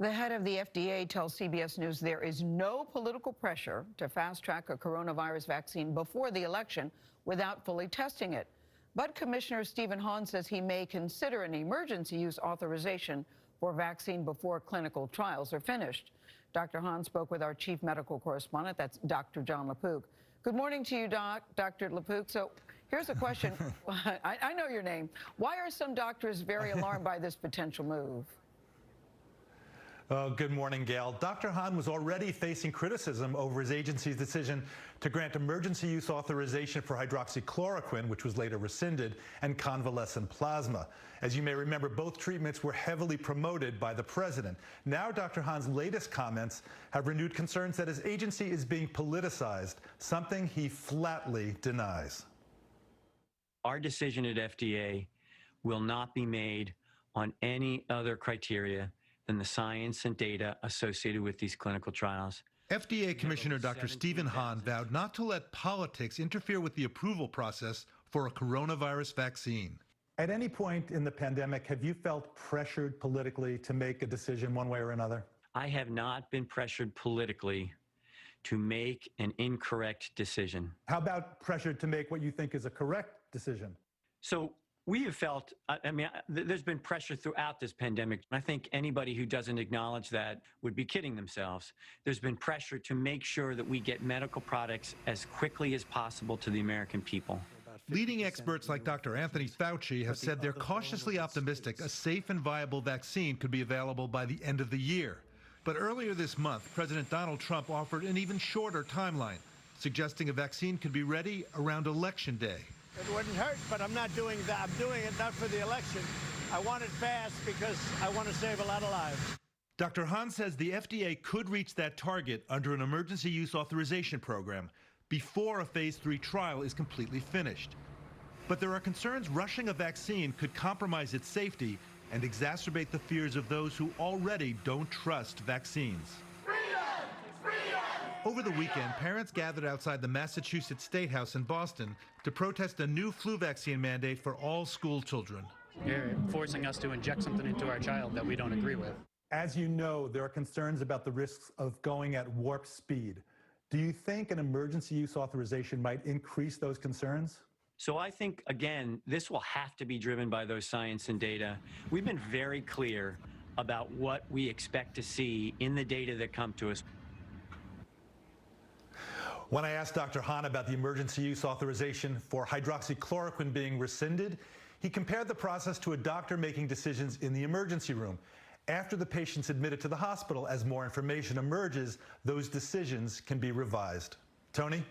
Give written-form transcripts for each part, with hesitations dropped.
The head of the FDA tells CBS News there is no political pressure to fast-track a coronavirus vaccine before the election without fully testing it. But Commissioner Stephen Hahn says he may consider an emergency use authorization for vaccine before clinical trials are finished. Dr. Hahn spoke with our chief medical correspondent, that's Dr. Jon LaPook. Good morning to you, Dr. LaPook. So here's a question. I know your name. Why are some doctors very alarmed by this potential move? Good morning, Gail. Dr. Hahn was already facing criticism over his agency's decision to grant emergency use authorization for hydroxychloroquine, which was later rescinded, and convalescent plasma. As you may remember, both treatments were heavily promoted by the president. Now, Dr. Hahn's latest comments have renewed concerns that his agency is being politicized, something he flatly denies. Our decision at FDA will not be made on any other criteria than the science and data associated with these clinical trials. FDA Commissioner Dr. Stephen Hahn vowed not to let politics interfere with the approval process for a coronavirus vaccine. At any point in the pandemic, have you felt pressured politically to make a decision one way or another? I have not been pressured politically to make an incorrect decision. How about pressured to make what you think is a correct decision? So we have felt, there's been pressure throughout this pandemic. I think anybody who doesn't acknowledge that would be kidding themselves. There's been pressure to make sure that we get medical products as quickly as possible to the American people. Leading experts like Dr. Anthony Fauci have said they're cautiously optimistic a safe and viable vaccine could be available by the end of the year. But earlier this month, President Donald Trump offered an even shorter timeline, suggesting a vaccine could be ready around Election Day. It wouldn't hurt, but I'm not doing that. I'm doing it not for the election. I want it fast because I want to save a lot of lives. Dr. Hahn says the FDA could reach that target under an emergency use authorization program before a phase 3 trial is completely finished. But there are concerns rushing a vaccine could compromise its safety and exacerbate the fears of those who already don't trust vaccines. Over the weekend, parents gathered outside the Massachusetts State House in Boston to protest a new flu vaccine mandate for all school children. You're forcing us to inject something into our child that we don't agree with. As you know, there are concerns about the risks of going at warp speed. Do you think an emergency use authorization might increase those concerns? So I think, again, this will have to be driven by those science and data. We've been very clear about what we expect to see in the data that come to us. When I asked Dr. Hahn about the emergency use authorization for hydroxychloroquine being rescinded, he compared the process to a doctor making decisions in the emergency room. After the patient's admitted to the hospital, as more information emerges, those decisions can be revised. Tony?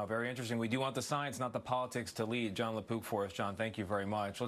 Very interesting. We do want the science, not the politics, to lead. Jon LaPook for us. Jon, thank you very much.